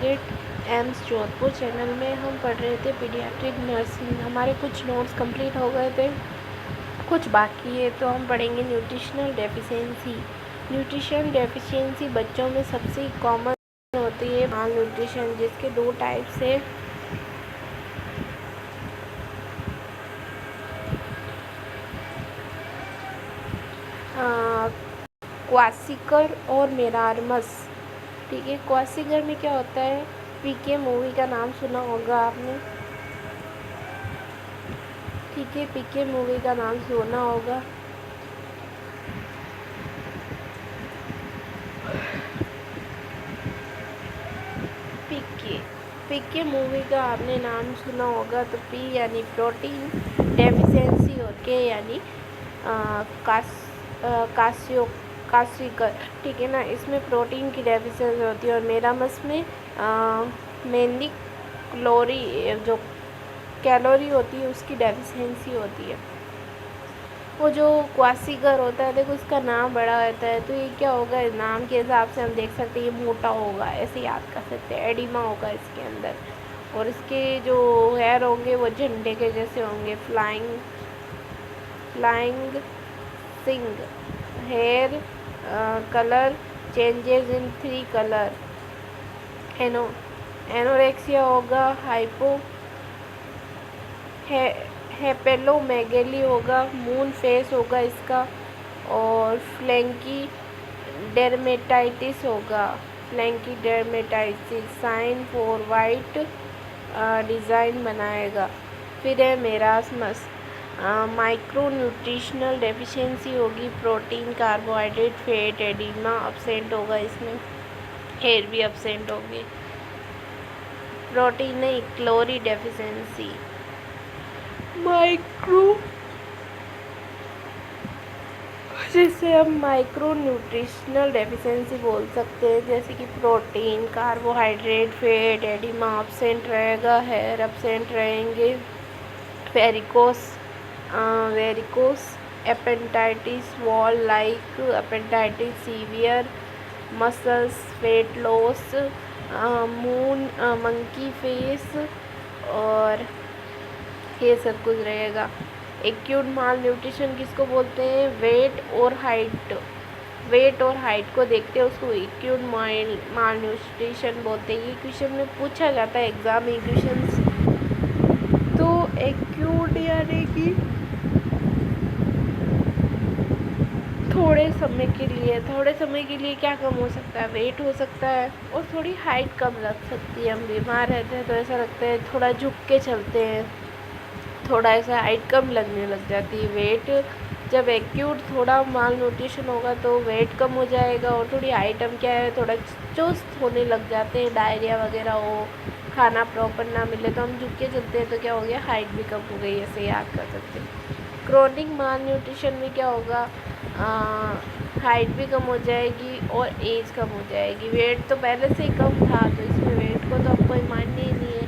Target AIIMS Jodhpur channel में हम पढ़ रहे थे पीडियाट्रिक नर्सिंग। हमारे कुछ नोट्स कंप्लीट हो गए थे, कुछ बाकी है, तो हम पढ़ेंगे न्यूट्रिशनल डेफिशिएंसी। न्यूट्रिशन डेफिशिएंसी बच्चों में सबसे कॉमन होती है माल न्यूट्रिशन, जिसके दो टाइप्स है। क्वासिकर और मेरारमस। ठीक है, क्वासिकर में क्या होता है, पीके मूवी का नाम सुना होगा आपने। ठीक है, पीके मूवी का नाम सुना होगा। पीके मूवी का आपने नाम सुना होगा। तो पी यानी प्रोटीन डेफिशिएंसी और के यानी कास्विकर। ठीक है ना, इसमें प्रोटीन की डेफिशिएंसी होती है और मेरामस में मेनली जो कैलोरी होती है उसकी डेफिशिएंसी होती है। वो जो क्वासिकर होता है, देखो उसका नाम बड़ा होता है, तो ये क्या होगा, नाम के हिसाब से हम देख सकते हैं ये मोटा होगा, ऐसे याद कर सकते हैं। एडिमा होगा इसके अंदर, और इसके जो हेयर होंगे वो झंडे के जैसे होंगे। Flying sing hair colour changes in 3 colour. Anorexia होगा। हेपेलोमेगेली होगा। मून फेस होगा इसका। और फ्लैंकी डर्मेटाइटिस होगा। Flaky dermatitis sign for white design बनाएगा। फिर है मेरास्मस, माइक्रो न्यूट्रिशनल डेफिशिएंसी होगी। Protein, carbohydrate, fat, oedema absent होगा इसमें, हेयर भी अब्सेंट होगी। प्रोटीन नहीं, कैलोरी डेफिशिएंसी। जिसे हम माइक्रो न्यूट्रिशनल डेफिशिएंसी बोल सकते हैं, जैसे कि protein, carbohydrate, fat, oedema absent रहेगा, हेयर अब्सेंट रहेंगे। Varicose appendicitis, wall like appendicitis, severe muscles, weight loss, monkey face, और ये सब कुछ रहेगा। एक्यूट माल न्यूट्रिशन किसको बोलते हैं, वेट और हाइट को देखते हैं उसको एक्यूट माल न्यूट्रिशन बोलते हैं। ये क्वेश्चन में पूछा जाता है एग्जाम में क्वेश्चंस। तो एक्यूट यानी कि थोड़े समय के लिए क्या कम हो सकता है, वेट हो सकता है, और थोड़ी हाइट कम लग सकती है। हम बीमार रहते हैं तो ऐसा लगता है थोड़ा झुक के चलते हैं, थोड़ा ऐसा हाइट कम लगने लग जाती है। वेट जब एक्यूट थोड़ा माल न्यूट्रिशन होगा तो वेट कम हो जाएगा, और थोड़ी हाइट हम क्या है थोड़ा चुस्त होने लग जाते हैं, डायरिया वगैरह हो, खाना प्रॉपर ना मिले तो हम झुक के चलते हैं, तो क्या हो गया, हाइट भी कम हो गई। ऐसे याद कर सकते हैं। क्रोनिक माल न्यूट्रिशन में क्या होगा, हाइट भी कम हो जाएगी और एज कम हो जाएगी। वेट तो पहले से ही कम था, तो इसमें वेट को तो अब कोई मानने ही नहीं है,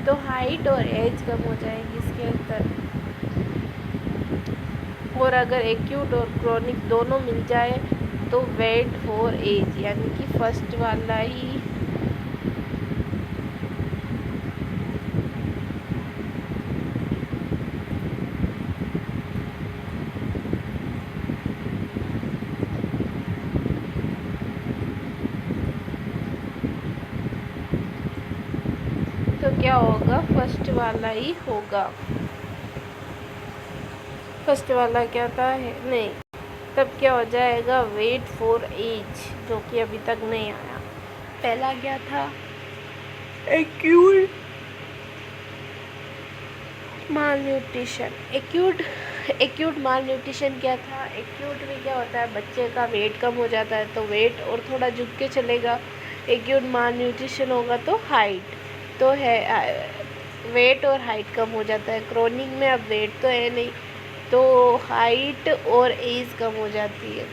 तो हाइट और एज कम हो जाएगी इसके अंदर। और अगर एक्यूट और क्रोनिक दोनों मिल जाए तो वेट फॉर एज, यानी कि फर्स्ट वाला ही तो क्या होगा, फर्स्ट वाला ही होगा। फर्स्ट वाला क्या था, नहीं, तब क्या हो जाएगा, वेट फॉर एज, जो कि अभी तक नहीं आया। पहला क्या था, एक्यूट माल न्यूट्रिशन। एक्यूट माल न्यूट्रिशन क्या था, एक्यूट में क्या होता है, बच्चे का वेट कम हो जाता है तो वेट और थोड़ा झुक के चलेगा। एक्यूट माल न्यूट्रिशन होगा तो हाइट तो है, वेट और हाइट कम हो जाता है। क्रोनिक में अब वेट तो है नहीं, तो हाइट और एज कम हो जाती है।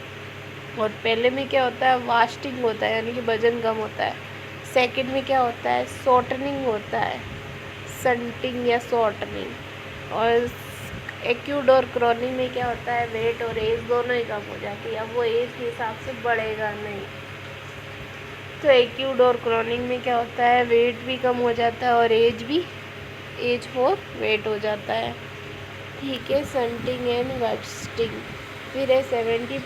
और पहले में क्या होता है, वास्टिंग होता है, यानी कि वजन कम होता है। सेकंड में क्या होता है, शॉर्टनिंग होता है, स्टंटिंग या शॉर्टनिंग। और एक्यूट और क्रोनिक में क्या होता है, वेट और एज दोनों ही कम हो जाती है। अब वो एज के हिसाब से बढ़ेगा नहीं। तो एक्यूट और क्रॉनिक में क्या होता है, वेट भी कम हो जाता है और एज फॉर वेट हो जाता है। ठीक है, स्टंटिंग एंड वेस्टिंग। फिर है 70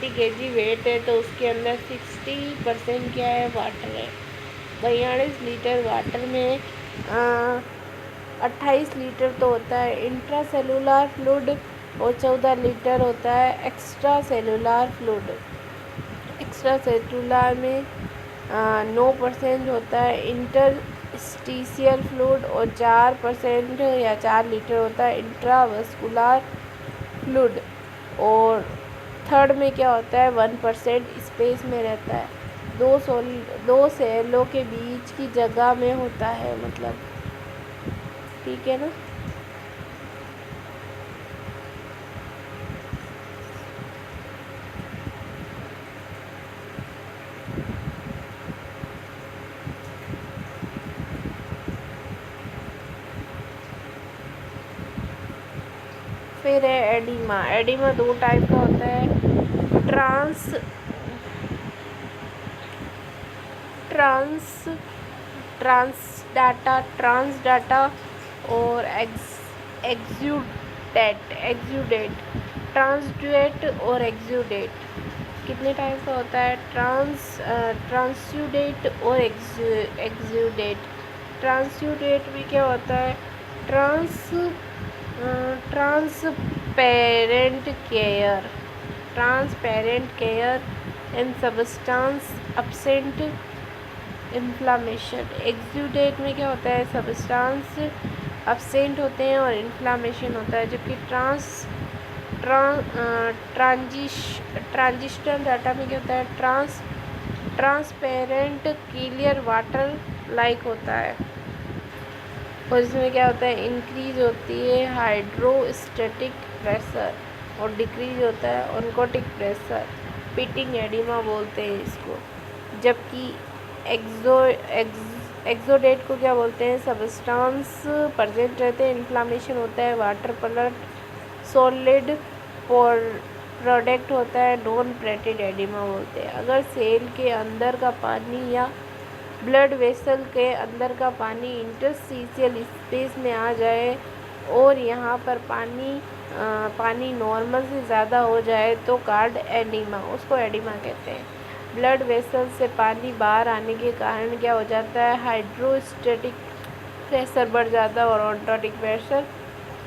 kg वेट है तो उसके अंदर 60% क्या है, वाटर है। 42 लीटर वाटर में 28 लीटर तो होता है इंट्रा सेलुलर फ्लूइड और 14 लीटर होता है extra cellular fluid. Extra cellular में 9% होता है इंटरस्टिशियल फ्लूइड और 4% या 4 लीटर होता है इंट्रावस्कुलर फ्लूइड। और थर्ड में क्या होता है, 1% स्पेस में रहता है, दो सेलों के बीच की जगह में होता है, मतलब ठीक है ना। फिर है एडिमा। एडिमा 2 टाइप का होता है, ट्रांस डाटा और एक्सुडेट। ट्रांसड्यूट और एक्सुडेट कितने टाइप का होता है, ट्रांसड्यूट और एक्सुडेट। ट्रांसड्यूट में क्या होता है, transparent care and substance absent inflammation. Exudate में क्या होता है, सब्सटेंस अब्सेंट होते हैं और इन्फ्लामेशन होता है। जबकि ट्रांजिशनल डाटा में क्या होता है, ट्रांसपेरेंट क्लियर वाटर लाइक होता है। और इसमें क्या होता है, इंक्रीज होती है हाइड्रोस्टैटिक प्रेशर और डिक्रीज होता है ऑनकोटिक प्रेशर। पिटिंग एडिमा बोलते हैं इसको। जबकि एक्सोडेट को क्या बोलते हैं, सब्सटेंस प्रेजेंट रहते हैं, इन्फ्लामेशन होता है, वाटर कलर सॉलिड प्रोडक्ट होता है, नॉन प्लेटेड एडिमा बोलते हैं। अगर सेल के अंदर का पानी या ब्लड वेसल के अंदर का पानी इंटरस्टिशियल स्पेस में आ जाए और यहाँ पर पानी नॉर्मल से ज़्यादा हो जाए तो कार्ड एडिमा, उसको एडिमा कहते हैं। ब्लड वेसल से पानी बाहर आने के कारण क्या हो जाता है, हाइड्रोस्टैटिक प्रेशर बढ़ जाता है और ऑनकोटिक प्रेशर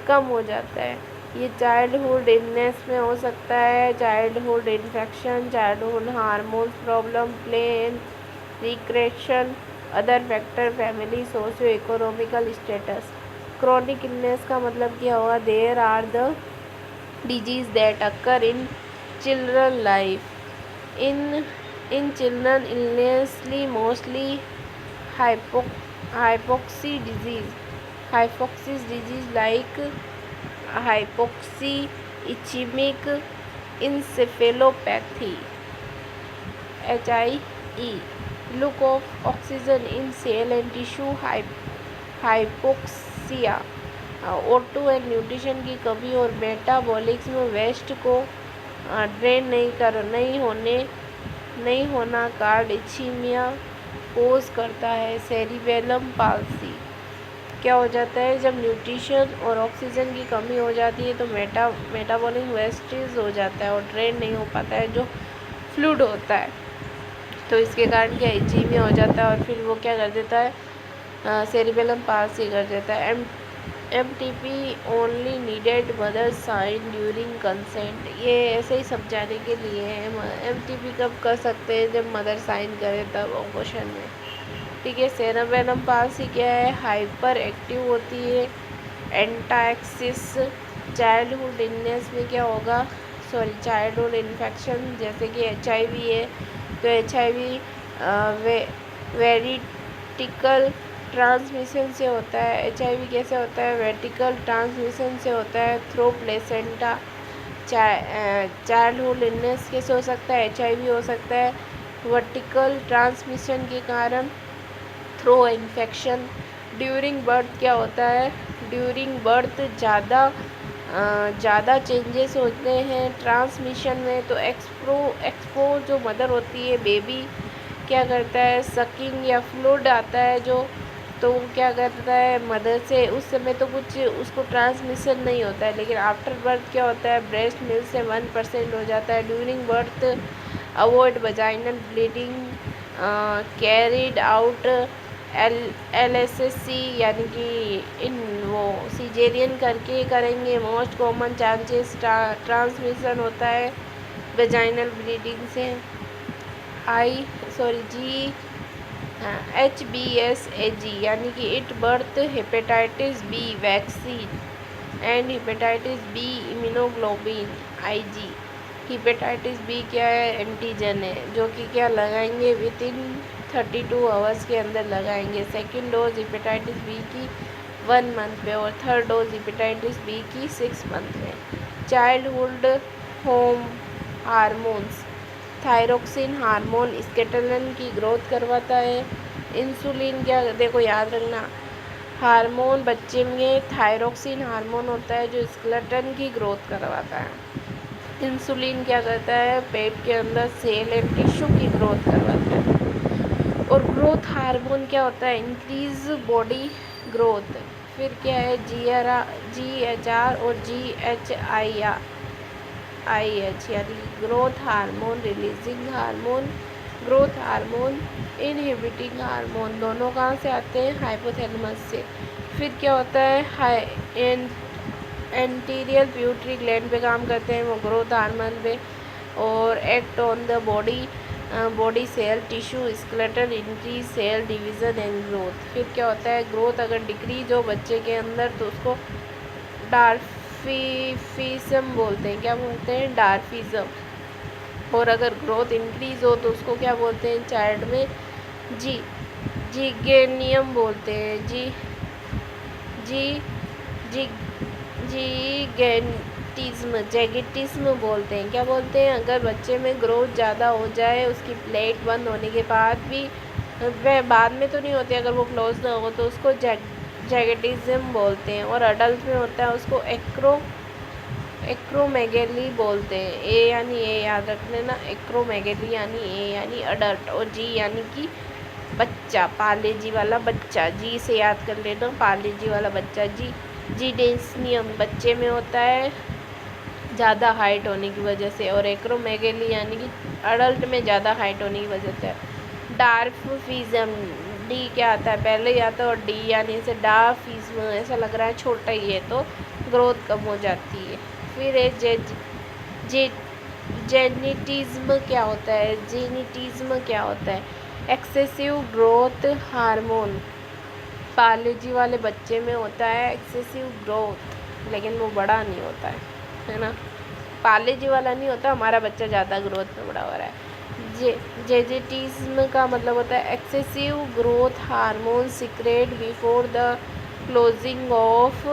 कम हो जाता है। ये चाइल्डहुड इलनेस में हो सकता है, childhood infection, childhood hormones problem, play and recreation, other factor, family, socio economical status. Chronic illness का मतलब क्या हुआ, there are the disease that occur in children life. In children illnessly mostly hypoxia disease like hypoxia, ischemic encephalopathy, HIE, look of oxygen in cell and tissue, hypoxia, O2 and nutrition की कमी और मेटाबॉलिक्स में waste को drain नहीं होना card इचीमिया कोज करता है। Cerebellum palsy क्या हो जाता है, जब न्यूट्रिशन और ऑक्सीजन की कमी हो जाती है तो मेटाबॉलिक वेस्टेज हो जाता है और ड्रेन नहीं हो पाता है जो फ्लूइड होता है, तो इसके कारण क्या इचीमिया हो जाता है और फिर वो क्या कर देता है, सेरिबेलम पाल्सी कर देता है। MTP only needed mother sign during consent, ये ऐसे ही समझाने के लिए है। MTP कब कर सकते हैं, जब मदर साइन करे तब ऑपरेशन में। ठीक है, सेरिबेलम पाल्सी क्या है, हाइपर एक्टिव होती है, एंटाक्सिस। चाइल्डहुड इलनेस में क्या होगा, चाइल्डहुड इन्फेक्शन जैसे कि HIV है तो HIV वेरिटिकल ट्रांसमिशन से होता है। HIV कैसे होता है, वर्टिकल ट्रांसमिशन से होता है थ्रू प्लेसेंटा। चाइल्डहुड इलनेस कैसे हो सकता है, HIV हो सकता है वर्टिकल ट्रांसमिशन के कारण थ्रू इन्फेक्शन। ड्यूरिंग बर्थ क्या होता है, ड्यूरिंग बर्थ ज़्यादा चेंजेस होते हैं ट्रांसमिशन में, तो एक्सपो जो मदर होती है बेबी क्या करता है, सकिंग या फ्लूइड आता है जो, तो वो क्या करता है मदर से, उस समय तो कुछ उसको ट्रांसमिशन नहीं होता है, लेकिन आफ्टर बर्थ क्या होता है, ब्रेस्ट मिल्क से 1% हो जाता है। During birth avoid vaginal bleeding carried out LSSC, यानी कि इन वो सीजेरियन करके करेंगे। मोस्ट कॉमन चांसेस ट्रांसमिशन होता है वजाइनल ब्लीडिंग से। HBsAg, यानी कि at birth hepatitis B vaccine and hepatitis B immunoglobulin IG। Hepatitis B क्या है, एंटीजन है, जो कि क्या लगाएंगे विदिन 32 आवर्स के अंदर लगाएंगे। सेकेंड डोज हेपेटाइटिस बी की 1 मंथ पे और थर्ड डोज हेपेटाइटिस बी की 6 मंथ में। Childhood home hormones, thyroxine hormone skeleton की ग्रोथ करवाता है। इंसुलिन क्या, देखो याद रखना, हार्मोन बच्चे में थायरोक्सिन हार्मोन होता है जो स्केलेटन की ग्रोथ करवाता है। इंसुलिन क्या करता है, पेट के अंदर सेल एंड टिश्यू की ग्रोथ करवाता है। और ग्रोथ हार्मोन क्या होता है, इंक्रीज बॉडी ग्रोथ। फिर क्या है, GHR और GHIH, यानी growth hormone releasing hormone, growth hormone inhibiting hormone. दोनों कहाँ से आते हैं, हाइपोथैलेमस से। फिर क्या होता है, एंटीरियर प्यूटरी ग्लैंड पे काम करते हैं वो ग्रोथ हार्मोन पे, और act on the body cell tissue skeleton, increase cell division and growth. फिर क्या होता है, ग्रोथ अगर डिक्रीज हो बच्चे के अंदर तो उसको डार्फिज्म बोलते हैं। क्या बोलते हैं, डार्फिज्म। और अगर ग्रोथ इंक्रीज हो तो उसको क्या बोलते हैं, चाइल्ड में जिगेनियम बोलते हैं। जी जैगेटिज्म बोलते हैं। क्या बोलते हैं, अगर बच्चे में ग्रोथ ज़्यादा हो जाए, उसकी प्लेट बंद होने के बाद भी, वह बाद में तो नहीं होती, अगर वो क्लोज ना हो तो उसको जैगेटिज्म बोलते हैं। और अडल्ट में होता है उसको एक्रोमेगेली बोलते हैं। ए यानी ए याद रख लेना, एक्रोमेगेली यानी ए यानी अडल्ट, और जी यानी कि बच्चा, पालेजी वाला बच्चा, जी से याद कर लेना, पालेजी वाला बच्चा। जीडेंसियम बच्चे में होता है ज़्यादा हाइट होने की वजह से, और एक्रोमेगेली यानी कि अडल्ट में ज़्यादा हाइट होने की वजह से। डार्फिज्म, डी क्या आता है, पहले ही आता है, और डी यानी से डार्फिज्म, ऐसा लग रहा है छोटा ही है तो ग्रोथ कम हो जाती है। फिर है जेनिटिज्म क्या होता है, जेनिटिज्म क्या होता है, एक्सेसिव ग्रोथ हार्मोन, पालेजी वाले बच्चे में होता है एक्सेसिव ग्रोथ, लेकिन वो बड़ा नहीं होता है ना, पालेजी वाला नहीं होता, हमारा बच्चा ज़्यादा ग्रोथ में बड़ा हो रहा है। जेजेटिज्म का मतलब होता है excessive growth hormone secrete before the closing of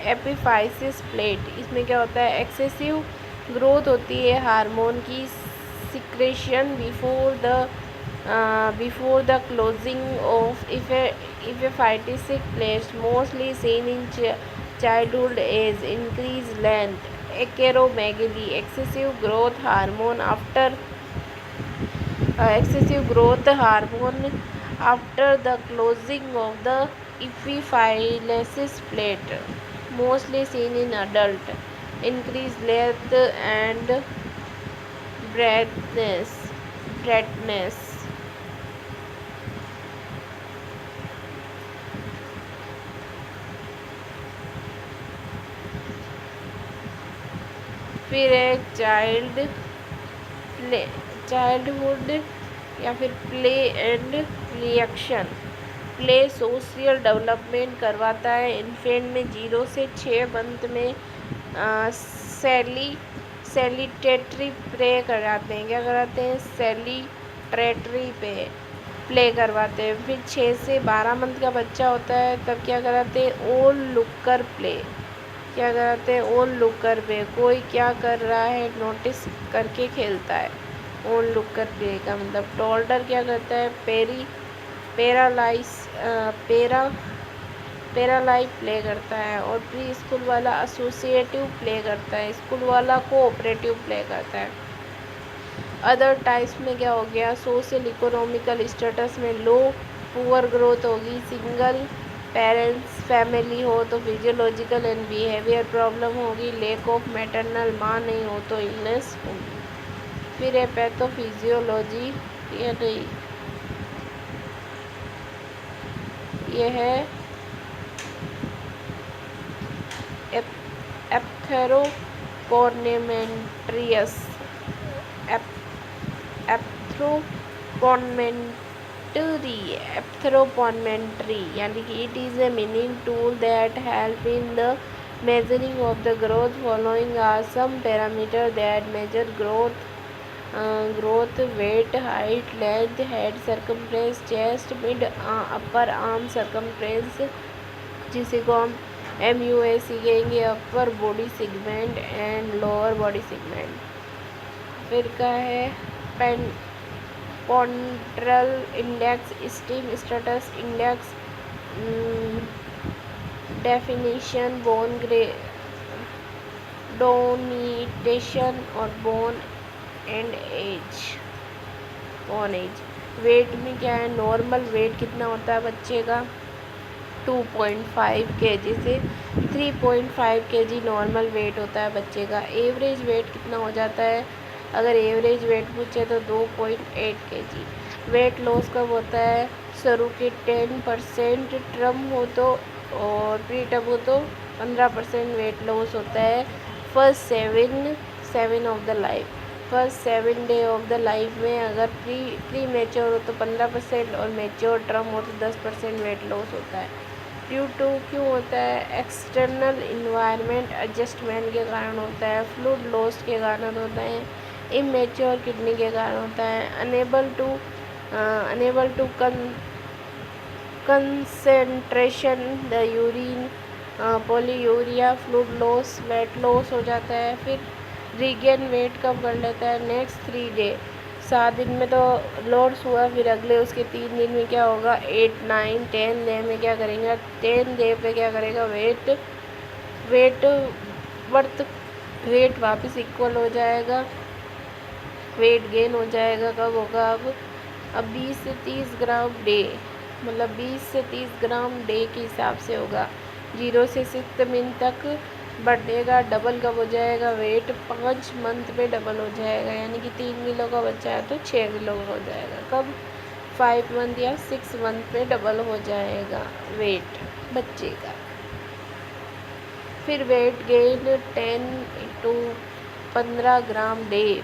epiphysis plate. इसमें क्या होता है, एक्सेसिव ग्रोथ होती है हार्मोन की secretion before the closing of epiphytic plate, mostly seen in childhood age, increased length, acromegaly, excessive growth hormone after the closing of the epiphysis plate, mostly seen in adult, increased length and breadness. फिर है childhood या फिर play and reaction. Play social development करवाता है infant में 0 से 6 month में। सेलिटेटरी play कराते हैं, क्या कराते हैं, सेलिटेटरी प्ले करवाते हैं। फिर 6 से 12 मंथ का बच्चा होता है तब क्या कराते हैं, ओल लुकर प्ले, क्या कराते हैं, ओल लुकर पे, कोई क्या कर रहा है नोटिस करके खेलता है। ओल लुकर प्ले का मतलब। टोल्डर क्या करता है, पैरालाइज प्ले करता है। और प्री स्कूल वाला एसोसिएटिव प्ले करता है, स्कूल वाला कोऑपरेटिव प्ले करता है। अदर टाइप्स में क्या हो गया, सोशल इकोनॉमिकल स्टेटस में लो पुअर ग्रोथ होगी, सिंगल पेरेंट्स फैमिली हो तो फिजियोलॉजिकल एंड बिहेवियर प्रॉब्लम होगी, लैक ऑफ मैटरनल माँ नहीं हो तो इलनेस होगी। फिर है पैथोफिजियोलॉजी, ये नहीं, ये है एप्थेरोकॉर्नेमेंट्रियस एप्थेरोकॉर्नेमेंट्री यानी कि it is a meaning tool that help in the measuring of the growth. Following are some parameter that measure growth: weight, height, length, head circumference, chest, mid upper arm circumference, जिसे को हम MUAC कहेंगे, upper body segment and lower body segment. फिर का है ponderal index, stem status index, definition, bone donation और bone as. Wait में क्या है, नॉर्मल वेट कितना होता है बच्चे का 2.5 kg से 3.5 kg नॉर्मल वेट होता है बच्चे का। एवरेज वेट कितना हो जाता है, अगर एवरेज वेट पूछे तो 2.8 kg। वेट लॉस कब होता है, शुरू के 10% टर्म हो तो और प्री टर्म हो तो 15% वेट लॉस होता है। First 7 of the life, first 7 day of the life में अगर प्री मेच्योर हो तो 15% और मेच्योर टर्म हो तो 10% वेट लॉस होता है। ड्यू टू क्यों होता है, एक्सटर्नल इन्वायरमेंट एडजस्टमेंट के कारण होता है, फ्लूइड लॉस के कारण होता है, इमेच्योर किडनी के कारण होता है, unable to concentration the urine, polyuria, fluid loss, weight loss हो जाता है। फिर रीगेन वेट कब कर लेता है, नेक्स्ट 3 डे, 7 दिन में तो लॉस हुआ, फिर अगले उसके 3 दिन में क्या होगा, 8, 9, 10 डे में क्या करेंगे, 10 डे पे क्या करेगा, वेट वापस इक्वल हो जाएगा, वेट गेन हो जाएगा। कब होगा, अब 20 से 30 ग्राम डे, मतलब 20 से 30 ग्राम डे के हिसाब से होगा। 0 से 6 मंथ तक बढ़ेगा, डबल कब हो जाएगा, वेट 5 मंथ पे डबल हो जाएगा, यानी कि 3 किलो का बच्चा है तो 6 किलो का हो जाएगा। कब, 5 मंथ या 6 मंथ पे डबल हो जाएगा वेट बच्चे का। फिर weight gain 10 to 15 gram day,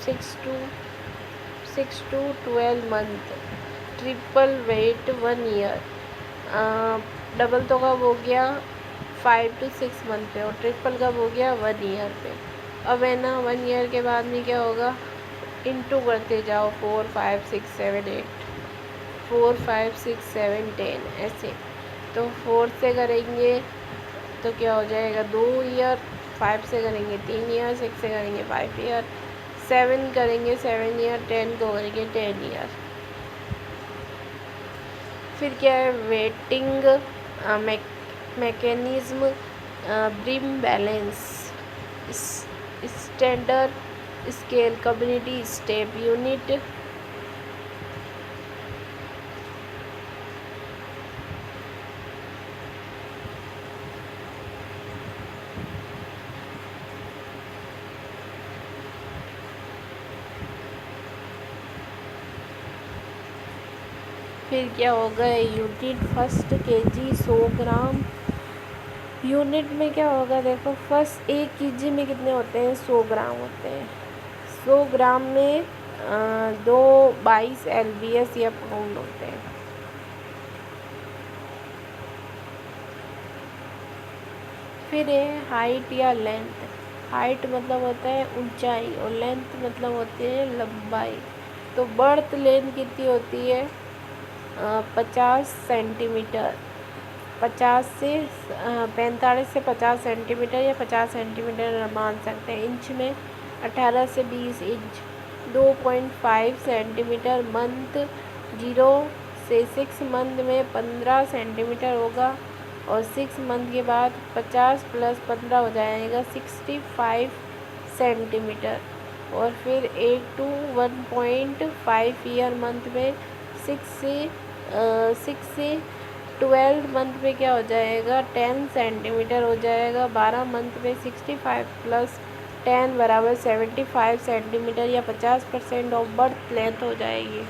6 to 12 month, triple weight 1 year, double तो कब हो गया 5 to 6 मंथ पे और ट्रिपल कब हो गया 1 ईयर पे। अब है ना 1 ईयर के बाद में क्या होगा, इंटू करते जाओ 4, 5, 6, 7, 8, 4, 5, 6, 7, 10 ऐसे। तो 4 से करेंगे तो क्या हो जाएगा 2 ईयर, 5 से करेंगे 3 ईयर, 6 से करेंगे 5 ईयर, 7 करेंगे 7 ईयर, 10 को करेंगे 10 ईयर। फिर क्या है, waiting mechanism, brim balance, standard scale, community step unit. फिर क्या होगा, यूनिट फर्स्ट केजी 100 ग्राम। यूनिट में क्या होगा, देखो फर्स्ट 1 केजी में कितने होते हैं, 100 ग्राम होते हैं। 100 ग्राम में 22 LBS या पाउंड होते हैं। फिर है हाइट या लेंथ। हाइट मतलब होता है ऊंचाई और लेंथ मतलब होती है लंबाई। तो बर्थ लेंथ कितनी होती है, 50 सेंटीमीटर, 45 से 50 सेंटीमीटर या 50 सेंटीमीटर मान सकते हैं। इंच में 18 से 20 इंच, 2.5 सेंटीमीटर। मंथ 0 से 6 मंथ में 15 सेंटीमीटर होगा और 6 मंथ के बाद 50 + 15 हो जाएगा 65 सेंटीमीटर। और फिर 8 to 1.5 ईयर मंथ में 6 से 12 मंथ में क्या हो जाएगा 10 सेंटीमीटर हो जाएगा। 12 मंथ में 65 प्लस 10 बराबर 75 सेंटीमीटर या 50% ऑफ बर्थ लेंथ हो जाएगी।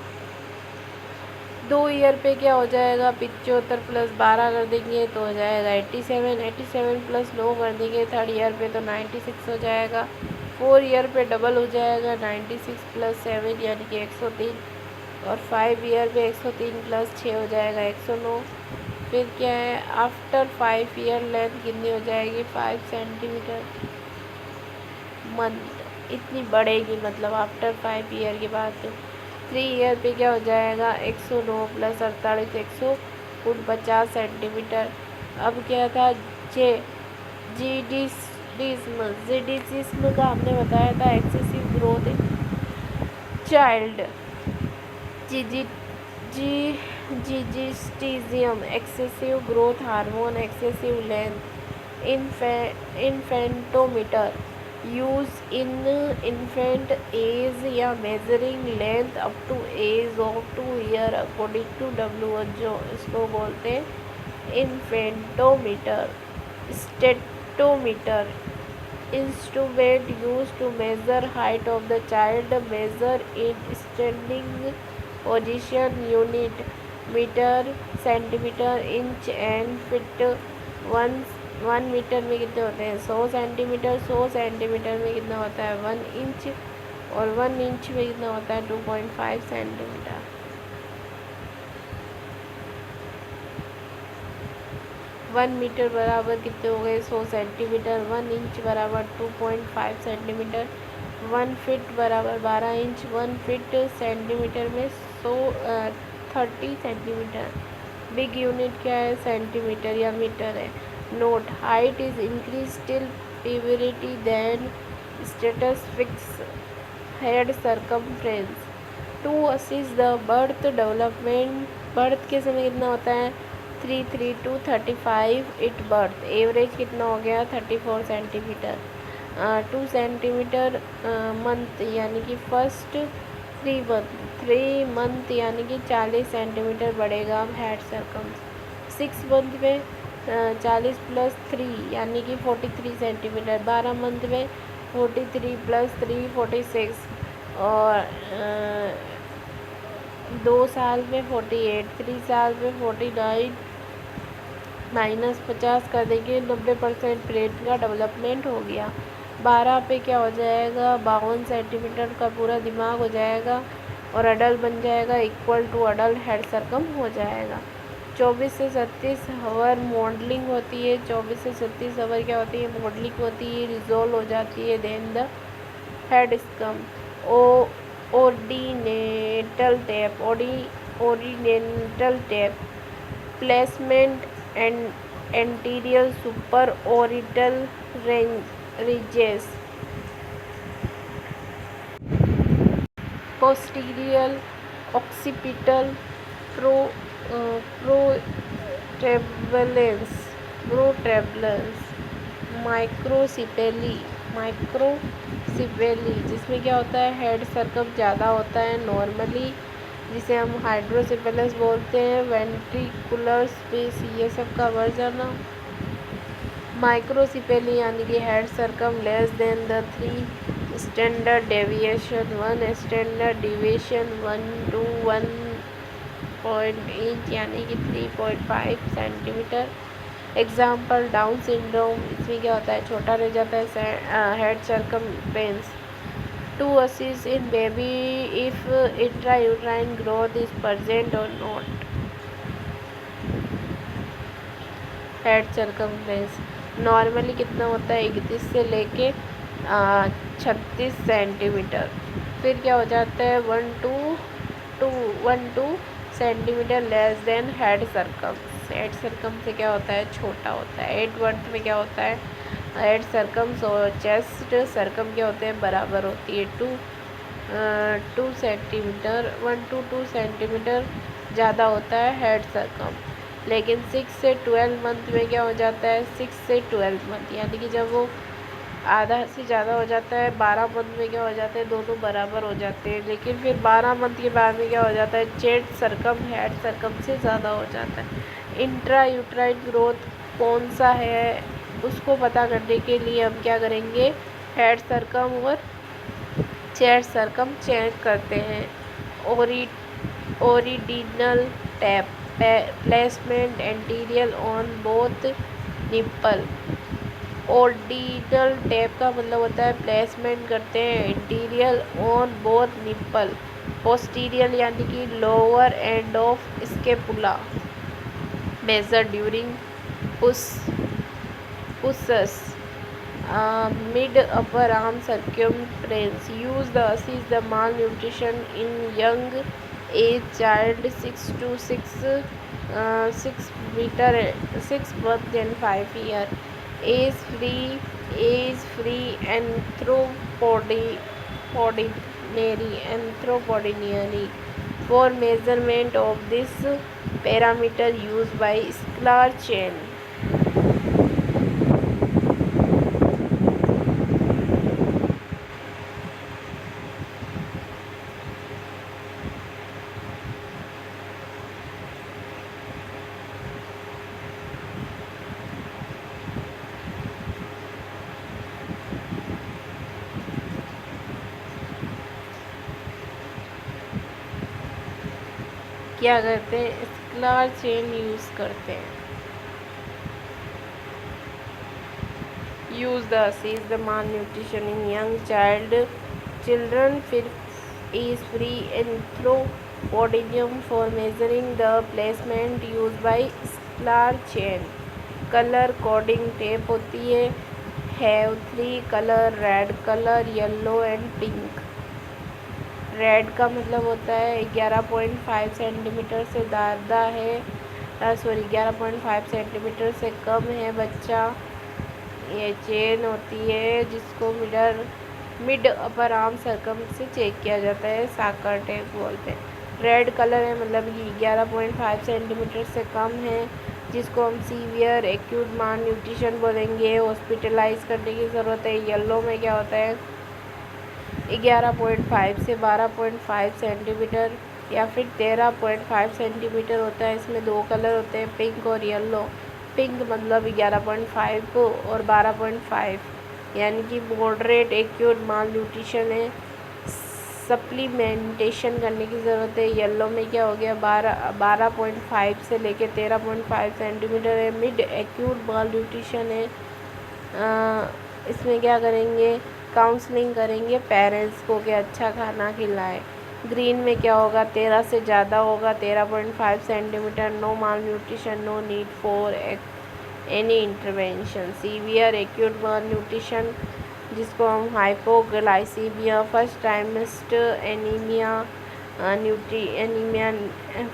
2 ईयर पे क्या हो जाएगा 75 प्लस 12 कर देंगे तो हो जाएगा 87। 87 प्लस 9 कर देंगे 3rd ईयर पे तो 96 हो जाएगा। 4 ईयर पे डबल हो जाएगा 96 प्लस 7 यानी कि 103। और 5 ईयर पे 103 प्लस 6 हो जाएगा 109। फिर क्या है आफ्टर 5 ईयर लेंथ कितनी हो जाएगी 5 सेंटीमीटर मंथ इतनी बढ़ेगी, मतलब आफ्टर 5 ईयर के बाद। 3 ईयर पे क्या हो जाएगा 109 प्लस 48 149 सेंटीमीटर। अब क्या था जीडीसिज्म का हमने बताया था excessive growth in child. Gigantism excessive growth hormone excessive length infantometer use in infant age या measuring length up to age of 2 year according to WHO। इसको बोलते हैं infantometer. Stadiometer instrument used to measure height of the child, measure in standing position, unit metre centimetre inch and feet. 1 metre में कितने होते हैं 100 centimetre. 100 centimetre में कितना होता है 1 इंच और 1 इंच में कितना होता है 2.5 सेंटीमीटर। 1 मीटर बराबर कितने हो गए 100 सेंटीमीटर। 1 इंच बराबर 2.5 सेंटीमीटर। 1 फिट बराबर 12 इंच। 1 फिट सेंटीमीटर में 30 सेंटीमीटर। बिग यूनिट क्या है सेंटीमीटर या मीटर है। Note height is increase till puberty then status fix head circumference to assist the birth development. Birth के समय कितना होता है 3 to 35 इट बर्थ। एवरेज कितना हो गया 34 सेंटीमीटर। 2 सेंटीमीटर मंथ यानी कि फर्स्ट 3 मंथ यानी कि 40 सेंटीमीटर बढ़ेगा हेड सर्कम। 6 मंथ में 40 प्लस 3 यानी कि 43 सेंटीमीटर। 12 मंथ में 43 प्लस 3 46 और 2 साल में 48। 3 साल में 49 माइनस 50 कर देंगे 90% ब्रेन का डेवलपमेंट हो गया। 12 पे क्या हो जाएगा 52 सेंटीमीटर का पूरा दिमाग हो जाएगा और अडल्ट बन जाएगा equal to adult head circum हो जाएगा। 24 से 37 आवर मॉडलिंग होती है। 24 से 37 आवर क्या होती है मॉडलिंग होती है रिजोल्व हो जाती है। Then the head circum oriental tape placement and anterior super orbital ridges posterior occipital protuberance microcephaly जिसमें क्या होता है हेड सर्कम ज़्यादा होता है नॉर्मली, जिसे हम हाइड्रोसिपेलस बोलते हैं। वेंट्रिकुलर स्पेस ये सब का वर्जन। माइक्रोसिपेली यानी कि head circum less than the 3 standard deviation. 1 standard deviation 1 to 1 inch यानी कि 3.5 सेंटीमीटर। एग्जाम्पल डाउन सिंड्रोम, इसमें क्या होता है छोटा रह जाता है head circumference to assist in baby if intrauterine growth is present और नॉट। हेड सर्कमफ्रेंस नॉर्मली कितना होता है 31 से लेके 36 सेंटीमीटर। फिर क्या हो जाता है 1 to 2 centimetre less than head circum. Head circum से क्या होता है छोटा होता है। 8 मंथ में क्या होता है हेड सर्कम और चेस्ट सर्कम क्या होते हैं बराबर होती है 2 सेंटीमीटर। 1 to 2 सेंटीमीटर ज़्यादा होता है हेड सर्कम। लेकिन 6 से 12 मंथ में क्या हो जाता है 6 से 12 मंथ यानी कि जब वो आधा से ज़्यादा हो जाता है। 12 मंथ में क्या हो जाता है, दोनों बराबर हो जाते हैं। लेकिन फिर 12 मंथ के बाद में क्या हो जाता है, चेस्ट सर्कम हेड सर्कम से ज़्यादा हो जाता है। इंट्रा यूट्राइन ग्रोथ कौन सा है उसको पता करने के लिए हम क्या करेंगे, हेड सर्कम और चेस्ट सर्कम चेक करते हैं। Original tape placement anterior on both nipple. Ordinal tape का मतलब होता है प्लेसमेंट करते हैं interior on both nipple. Posterior यानी कि lower end of scapula. Measure during pushes mid upper arm circumference. Use the assist the malnutrition in young age child 6 meter 6 months and 5 year. Age free anthropodinary. For measurement of this parameter used by Sklar chain. क्या करते हैं, स्क्लार chain use करते हैं। Use the assist the malnutrition in young children फिर is free anthropodinium for measuring the placement used by scalar chain. Colour coding tape होती है। Have 3 colour, red colour, yellow and pink. Red का मतलब होता है 11.5 centimetre से ज़्यादा है, 11.5 सेंटीमीटर से कम है बच्चा। ये चेन होती है जिसको मिड अपर आर्म सर्कम से चेक किया जाता है, साकर टेप बोलते हैं। रेड कलर है मतलब ये 11.5 सेंटीमीटर से कम है, जिसको हम सीवियर एक्यूट माल न्यूट्रिशन बोलेंगे, हॉस्पिटलाइज करने की ज़रूरत है। येलो में क्या होता है, 11.5 से 12.5 सेंटीमीटर या फिर 13.5 सेंटीमीटर होता है। इसमें 2 कलर होते हैं, पिंक और येलो। पिंक मतलब 11.5 और 12.5 यानी कि मॉडरेट एक्यूट माल न्यूट्रिशन है, सप्लीमेंटेशन करने की ज़रूरत है। येलो में क्या हो गया, 12.5 से लेके 13.5 सेंटीमीटर है, मिड एक्यूट माल न्यूट्रिशन है। इसमें क्या करेंगे, काउंसलिंग करेंगे पेरेंट्स को कि अच्छा खाना खिलाएं। ग्रीन में क्या होगा, 13 से ज़्यादा होगा, 13.5 centimetre, no malnutrition, no need for any intervention. Severe acute malnutrition जिसको हम hypoglycaemia, first trimester anaemia, anaemia,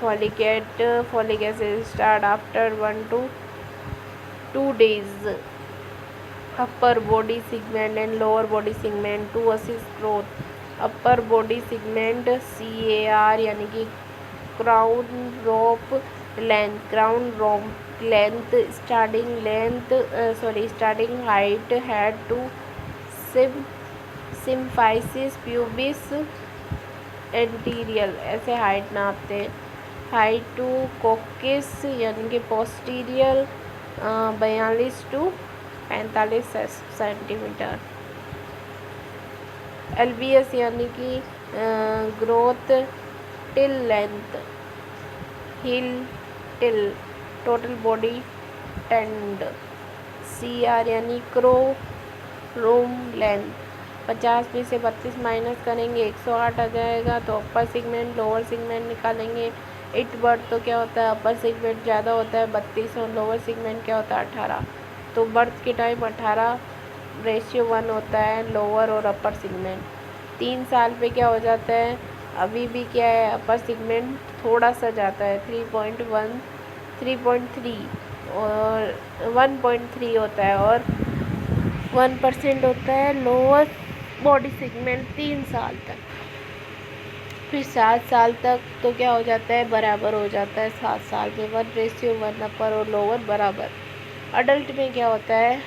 folic acid start after 1 to 2 days। Upper body segment and lower body segment to assist growth. Upper body segment CAR यानी कि crown rope length, starting height head to symphysis pubis anterior, ऐसे height नापते हैं। Height to कोकिस यानी कि posterior 42 to 45 centimetre. LBS यानी कि growth till length, heel till, total body tend. CR यानी क्रो रूम लेंथ, 50 में से 32 माइनस करेंगे 108 आ जाएगा, तो अपर सेगमेंट लोअर सेगमेंट निकालेंगे। इट बर्थ तो क्या होता है, अपर सेगमेंट ज़्यादा होता है 32 और लोअर सेगमेंट क्या होता है 18, तो बर्थ के टाइम 18:1 होता है लोअर और अपर सेगमेंट। 3 साल पे क्या हो जाता है, अभी भी क्या है, अपर सेगमेंट थोड़ा सा जाता है 3.1 3.3 और 1.3 होता है, और 1% होता है लोअर बॉडी सेगमेंट 3 साल तक। फिर 7 साल तक तो क्या हो जाता है, बराबर हो जाता है। 7 साल में 1:1 अपर और लोअर बराबर। अडल्ट में क्या होता है,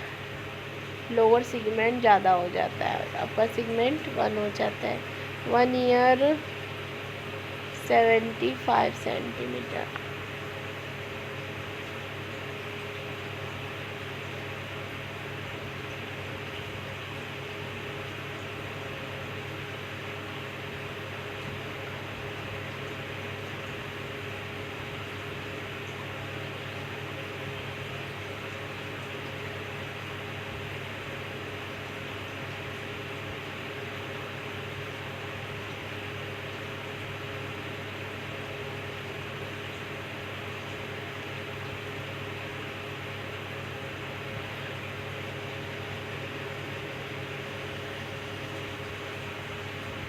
लोअर सेगमेंट ज़्यादा हो जाता है, अपर सेगमेंट 1 हो जाता है। 1 ईयर 75 सेंटीमीटर।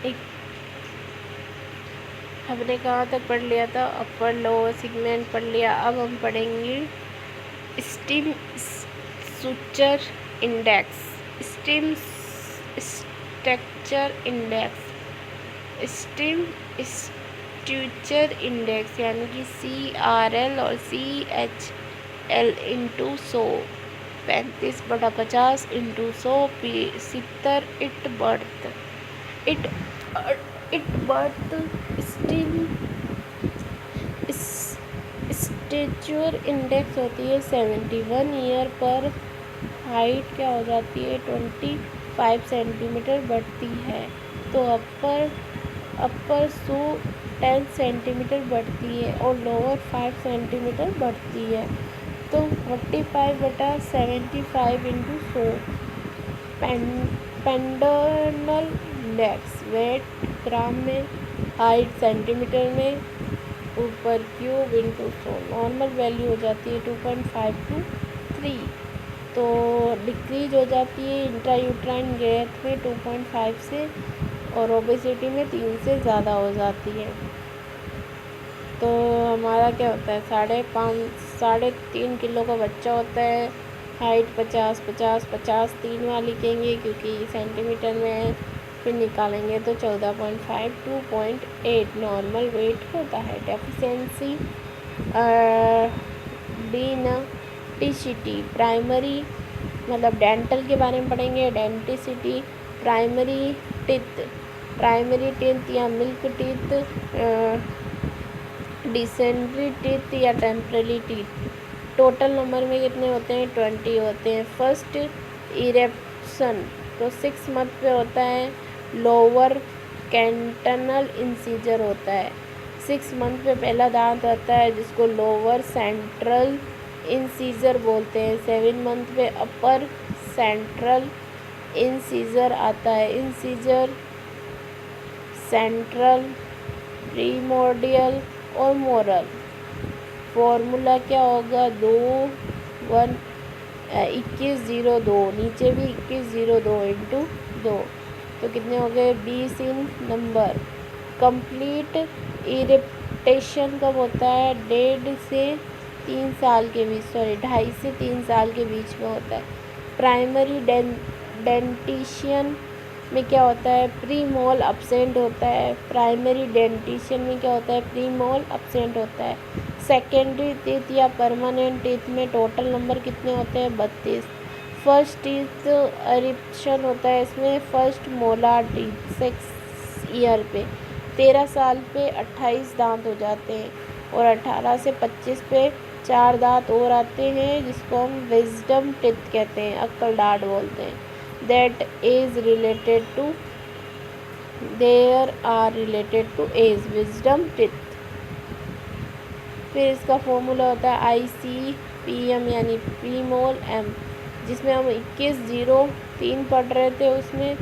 एक हमने कहाँ तक पढ़ लिया था? अपर लोअर सेगमेंट पढ़ लिया। अब हम पढ़ेंगे stem structure index. Stem structure index, stem structure index यानी कि CRL और CHL into 100, 35/50 into 100, 70 at birth stem stature index होती है 71 ईयर पर हाइट क्या हो जाती है 25 सेंटीमीटर बढ़ती है। तो अपर सो 10 सेंटीमीटर बढ़ती है और लोअर 5 सेंटीमीटर बढ़ती है। तो 45/75 इंटू 100, पेंडोनल इंडेक्स, वेट ग्राम में, हाइट सेंटीमीटर में, ऊपर क्यूब इंटू 100। नॉर्मल वैल्यू हो जाती है 2.5 to 3। तो डिक्रीज हो जाती है इंट्रायूट्राइन ग्रोथ में 2.5 से, और ओबेसिटी में 3 से ज़्यादा हो जाती है। तो हमारा क्या होता है 3.5 किलो का बच्चा होता है। हाइट 50 3 वाली लिखेंगे क्योंकि सेंटीमीटर में है। फिर निकालेंगे तो 14.5 2.8 नॉर्मल वेट होता है। डेफिशिएंसी डेंटिसिटी, प्राइमरी मतलब डेंटल के बारे में पढ़ेंगे। डेंटिसिटी, प्राइमरी टीथ या मिल्क टीथ, डिसेंट्री टीथ या टेम्पररी टीथ। टोटल नंबर में कितने होते हैं 20 होते हैं। फर्स्ट इरेप्शन तो 6 मंथ पे होता है। लोअर कैंटनल इंसीजर होता है 6 मंथ पे। पहला दांत आता है जिसको लोअर सेंट्रल इंसीजर बोलते हैं। 7 मंथ पे अपर सेंट्रल इंसीजर आता है। इंसीजर सेंट्रल, प्रीमोर्डियल और मोरल। फॉर्मूला क्या होगा 2102, नीचे भी 2102 इंटू 2, तो कितने हो गए 20 इन नंबर। कंप्लीट इरिप्टेशन कब होता है 1.5 से 3 साल के बीच, 2.5 से 3 साल के बीच में होता है। प्राइमरी डेंटिशियन में क्या होता है प्रीमोल अब्सेंट होता है। प्राइमरी डेंटिशियन में क्या होता है प्रीमोल अब्सेंट होता है। सेकेंडरी टीथ या परमानेंट टीथ में टोटल नंबर कितने होते हैं 32। फर्स्ट टीथ इरिप्शन होता है इसमें फर्स्ट मोलार टीथ 6 ईयर पे। 13 साल पे 28 दांत हो जाते हैं और 18 से 25 पे 4 दांत और आते हैं जिसको हम विजडम टीथ कहते हैं, अक्कल दाढ़ बोलते हैं। That is related to, there are related to age, wisdom teeth। फिर इसका फॉर्मूला होता है ICPM यानी प्रीमोल M, जिसमें हम 2103 पढ़ रहे थे, उसमें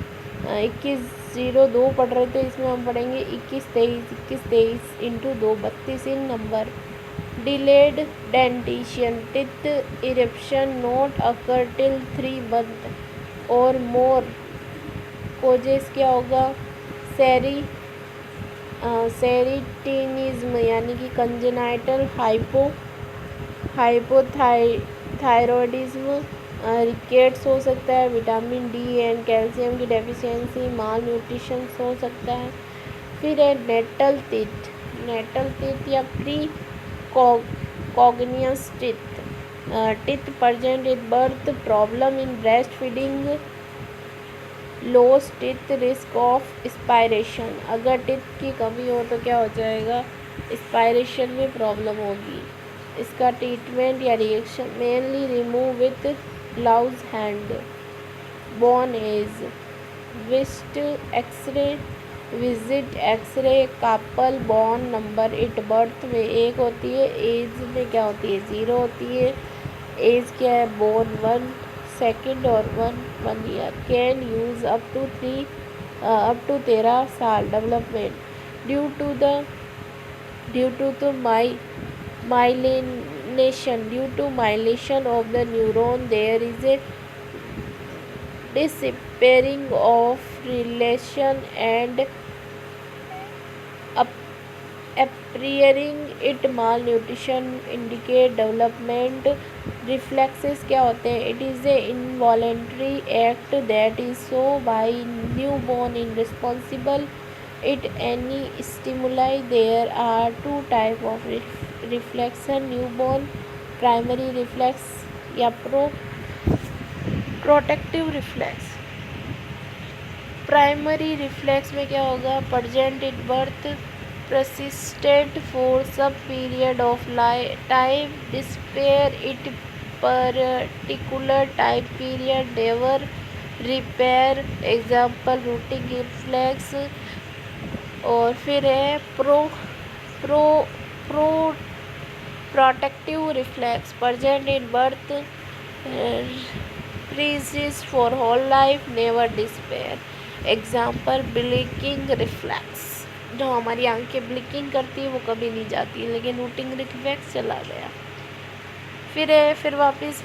2102 पढ़ रहे थे, इसमें हम पढ़ेंगे 2123 into 2, 32 in number. Delayed dentition teeth eruption not occur till 3 month और मोर। कोजेस क्या होगा सेरिटिनिज्म यानी कि कंजेनाइटल हाइपोथायरॉयडिज्म, रिकेट्स हो सकता है, विटामिन डी एंड कैल्शियम की डेफिशिएंसी, माल न्यूट्रिशन हो सकता है। फिर है नेटल टीथ या precocious teeth. Teeth present at birth, problem in breastfeeding, lost teeth, risk of aspiration। अगर टीथ की कमी हो तो क्या हो जाएगा, एस्पायरेशन में प्रॉब्लम होगी। इसका ट्रीटमेंट या reaction, mainly remove with gloves hand. Bone age, wrist x-ray, visit x-ray, carpal bone number at, birth में 1 होती है, एज में क्या होती है 0 होती है। एज क्या है, बॉर्न 1 सेकेंड और 1 year. Can use up to 13 साल। Development due to myelination of the neuron there is a disappearing of relation and appearing it malnutrition indicate development। reflexes क्या होते हैं, it is a involuntary act that is so by newborn irresponsible it any stimuli। there are 2 type of reflection, newborn primary reflex या protective reflex. Primary reflex में क्या होगा, present at birth, persistent for some period of time, disappear it particular time period, never repair, example routing reflex. और फिर है protective reflex, present in birth, persist for whole life, never despair, example blinking reflex. जो हमारी आंखें blinking करती है वो कभी नहीं जाती है, लेकिन रूटिंग रिफ्लेक्स चला गया। फिर वापस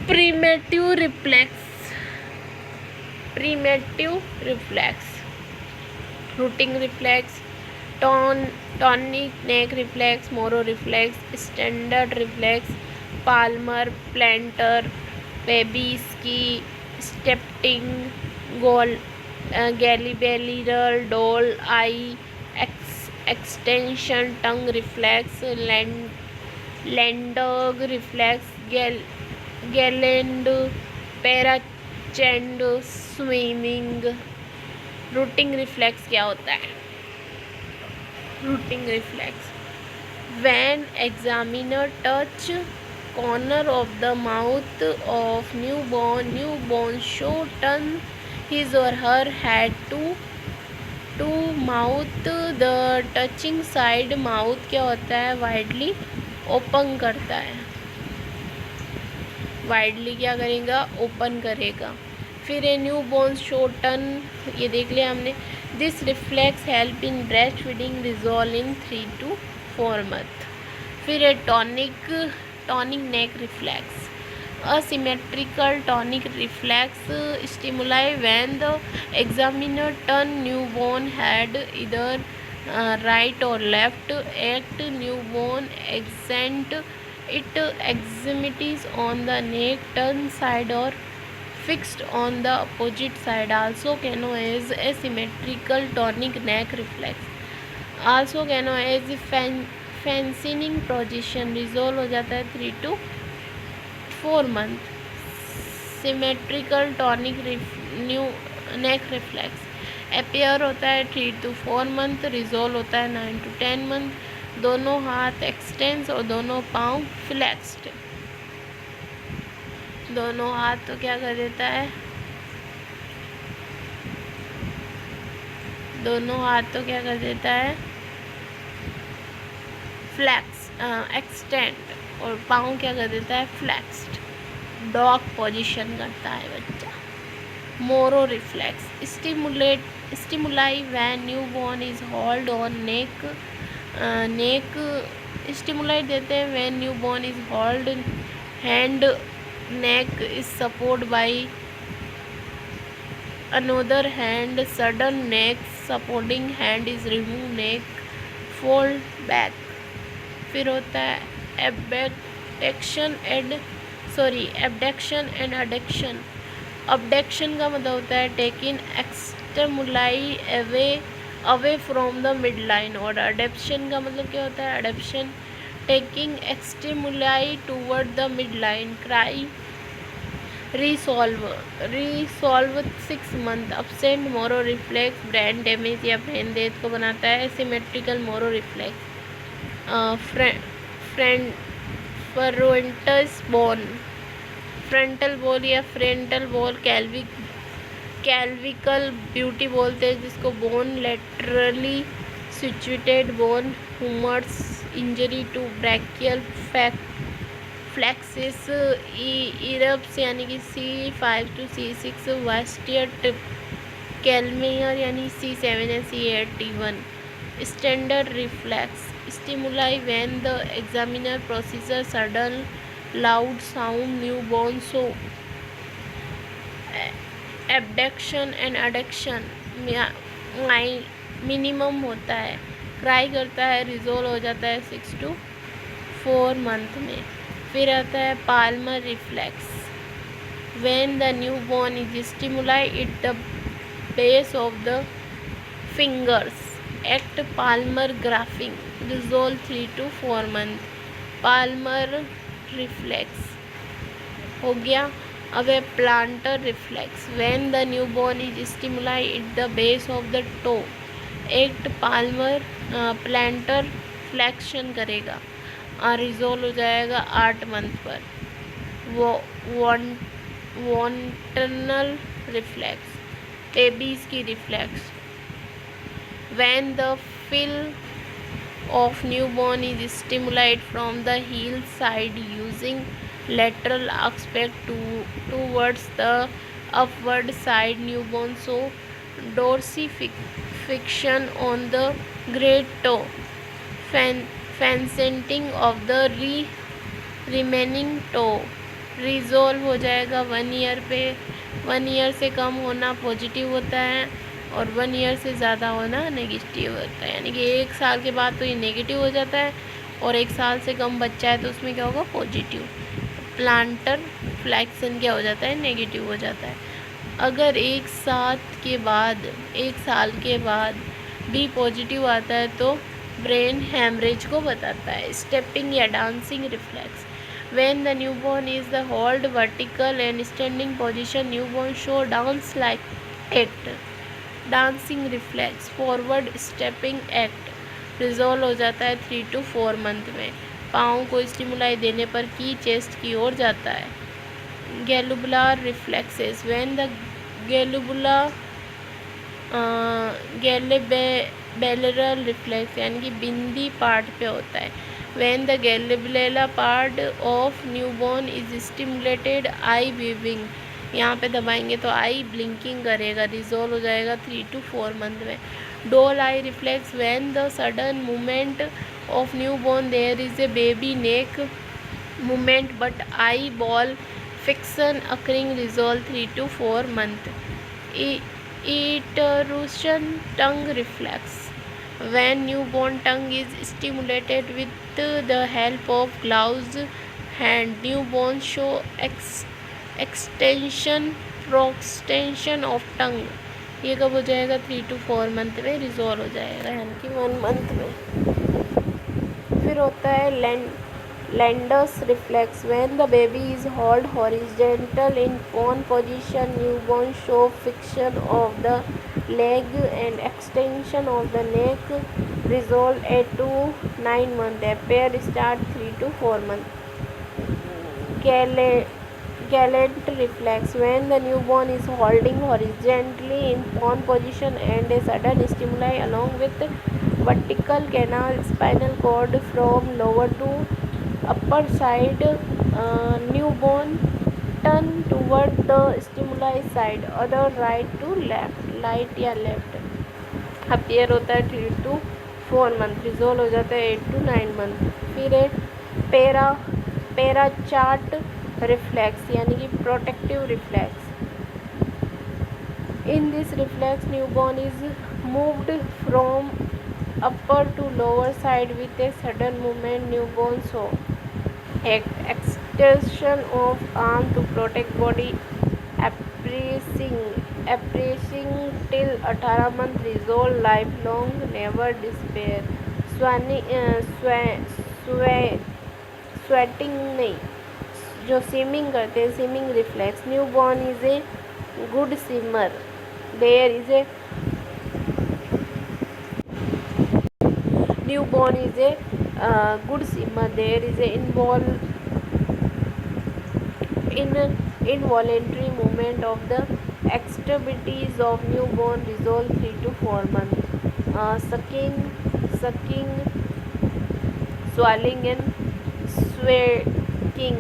primitive reflex, rooting reflex, tonic neck reflex, Moro reflex, standard reflex, palmar, plantar, Babinski, stepping, glabellar, doll eye extension, tongue reflex, Landau reflex, Galant, parachute, swimming. Rooting reflex क्या होता है, rooting reflex, when examiner touch corner of the mouth of newborn should turn his or her head to mouth, the touching side mouth क्या होता है, widely open करता है, widely क्या करेगा, ओपन करेगा। फिर a new born show turn, ये देख लिया हमने। This reflex help in breast feeding resolve in 3 to 4 month। फिर a tonic neck reflex, asymmetrical tonic reflex, stimuli when the examiner turn new born head इधर right or left, act newborn accent, it extremities on the neck, turn side or fixed on the opposite side, also known as asymmetrical tonic neck reflex, also known as fancying position, resolve हो जाता है 3 to 4 month। Symmetrical tonic neck reflex appear होता है 3 to 4 month, resolve होता है 9 to 10 month. दोनों हाथ expanse और दोनों पाँव फ्लेक्स्ड। दोनों हाथ तो क्या कर देता है, दोनों हाथ तो क्या कर देता है, फ्लैक्स एक्सटेंड, और पाँव क्या कर देता है, फ्लैक्स्ड। डॉग पोजीशन करता है बच्चा। Moro reflex stimuli when newborn is hold on neck stimuli देते हैं when newborn is hold hand, neck is support by another hand, sudden neck supporting hand is remove, neck fold back. फिर होता है abduction and adduction. Abduction का मतलब होता है taking stimuli away away from the mid line. और adduction का मतलब क्या होता है? Adduction taking stimuli toward the mid line. Cry resolve 6 month. Absent Moro reflex brain damage या ब्रेन डेथ को बनाता है। Symmetrical Moro reflex फ्रंटस bone, frontal बोल या फ्रंटल बोल, कैल्विकल ब्यूटी बोलते हैं जिसको, bone laterally situated bone, humerus injury to brachial plexus Erb's यानी कि C5 to C6, वास्टियर टिप कैलमेयर यानी C7 या C8 T1। Standard reflex stimuli when the examiner procedure sudden loud sound newborn so. Abduction and adduction minimum होता है। Cry करता है, resolve हो जाता है 6 to 4 मंथ में। फिर आता है palmar reflex when the newborn is stimuli it the base of the fingers act palmar grafting, resolve 3 to 4 month. Palmar reflex हो गया। अब है plantar reflex when the newborn is stimuli it the base of the toe act palmar plantar flexion करेगा और resolve हो जाएगा 8 month पर। वॉन्टनल रिफ्लेक्स बेबीज़ की reflex when the fill of newborn is stimulated from the heel side using lateral aspect towards the upward side newborn, so dorsiflexion on the great toe, faceting of the remaining toe। Resolve हो जाएगा 1 year पे। 1 year से कम होना positive होता है और 1 year से ज़्यादा होना नेगेटिव होता है, यानी कि 1 साल के बाद तो ये नेगेटिव हो जाता है और 1 साल से कम बच्चा है तो उसमें क्या होगा? पॉजिटिव। प्लांटर फ्लैक्शन क्या हो जाता है? नेगेटिव हो जाता है। अगर 1 साल के बाद भी पॉजिटिव आता है तो ब्रेन हैमरेज को बताता है। स्टेपिंग या dancing reflex when the newborn is the hold vertical and standing position, newborn show dance like act। Dancing reflex forward stepping act resolve हो जाता है 3 to 4 मंथ में। पाँव को स्टिमुलाई देने पर की चेस्ट की ओर जाता है। Glabellar reflexes when the glabellar reflex यानी कि बिंदी पार्ट पे होता है। When the glabellar part of newborn is stimulated, eye weaving, यहाँ पे दबाएंगे तो आई ब्लिंकिंग करेगा, रिजोल्व हो जाएगा 3 to 4 मंथ में। Doll eye reflex when the sudden movement of newborn there is a baby neck movement but eye ball fixation occurring, resolve 3 to 4 month. Extrusion tongue reflex when newborn tongue is stimulated with the help of gloves hand, newborn show extension extension of tongue. ये कब हो जाएगा? 3 to 4 month में resolve हो जाएगा, यानी कि 1 month में। फिर होता है landers reflex when the baby is hold horizontal in one position, newborn show fiction of the leg and extension of the neck, resolve 8 to 9 months, appear start 3 to 4 months। Gallant reflex when the newborn is holding horizontally in one position and a sudden stimuli along with vertical canal spinal cord from lower to upper side, newborn turn toward the stimuli side, other right to left, right या left. Appear होता है 3 to 4 month, resolve हो जाता है 8 to 9 month. फिर है पैराचार्ट reflex यानी कि protective reflex. In this reflex newborn is moved from upper to lower side with a sudden movement, newborn show extension of arm to protect body, appraising appraising till 18 month, resolve lifelong, never despair, sweating नहीं, जो swimming करते हैं, swimming reflex. New born is a good swimmer, there is a newborn is a good swimmer, there is a involuntary movement of the extremities of newborn, resolve 3 to 4 months. Sucking, swallowing and sweating,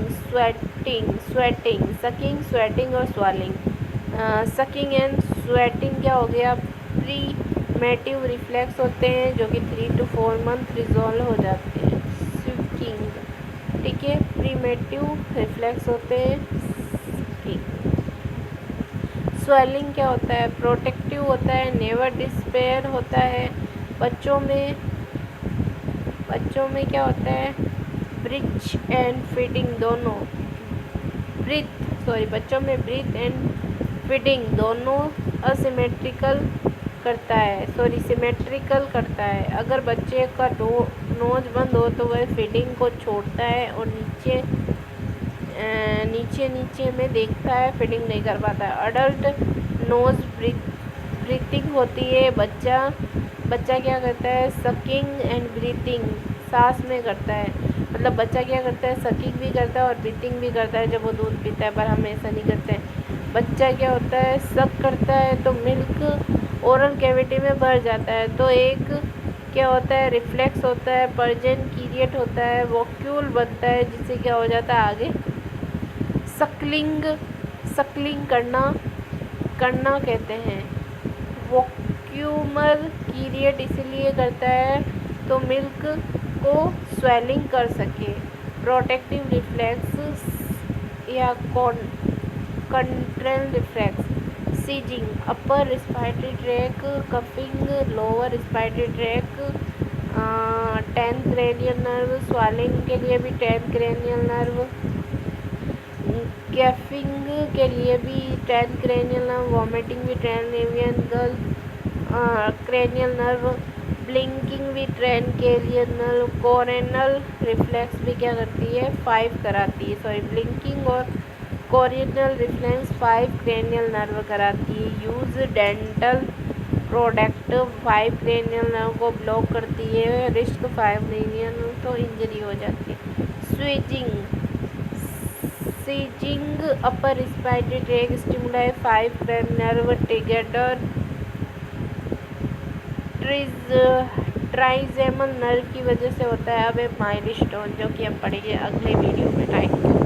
sucking, sweating और swallowing। Sucking and sweating क्या हो गया, primitive reflex होते हैं जो कि 3 to 4 month resolve हो जाते हैं। स्विकिंग, ठीक है, प्रीमेटिव रिफ्लेक्स होते हैं। स्वेलिंग क्या होता है, प्रोटेक्टिव होता है। नेवर डिस्पेयर होता है। बच्चों में क्या होता है, ब्रीच एंड फीडिंग दोनों, बच्चों में ब्रीथ एंड फीडिंग दोनों सिमेट्रिकल करता है। अगर बच्चे का नोज बंद हो तो वह फीडिंग को छोड़ता है और नीचे में देखता है, फीडिंग नहीं कर पाता है। अडल्ट नोज ब्रीथिंग होती है। बच्चा क्या करता है, सकिंग एंड ब्रीथिंग सांस में करता है। मतलब बच्चा क्या करता है, सकिंग भी करता है और ब्रीथिंग भी करता है जब वो दूध पीता है, पर हम ऐसा नहीं करते हैं। बच्चा क्या होता है, सक करता है तो मिल्क ओरल कैविटी में भर जाता है, तो एक क्या होता है, रिफ्लेक्स होता है, पर्जेंट कीरिएट होता है, वॉक्यूल बनता है, जिससे क्या हो जाता है आगे सकलिंग करना कहते हैं। वॉक्यूमर कीरिएट इसलिए करता है तो मिल्क को स्वेलिंग कर सके। प्रोटेक्टिव रिफ्लेक्स या control reflex. Sneezing, upper respiratory tract, coughing, lower respiratory tract, 10th cranial nerve, swallowing के लिए भी 10th क्रेनियल नर्व, कैफिंग के लिए भी 10th क्रेनियल नर्व, वॉमिटिंग भी 10th क्रेनियल नर्व, ब्लिंकिंग भी 10th क्रेनियल नर्व, कोरेनल रिफ्लेक्स भी क्या करती है, 5 कराती है, ब्लिंकिंग और कोरिनल रिफ्लेक्स 5 क्रेनियल नर्व कराती है। Use dental product 5 cranial nerve को ब्लॉक करती है, रिस्क 5 क्रेनियल नर्व तो इंजरी हो जाती है। Sneezing upper respiratory tract stimuli 5 cranial nerve together trigeminal nerve की वजह से होता है। अब एक माइलस्टोन जो कि हम पढ़ेंगे अगले वीडियो में। Thank you.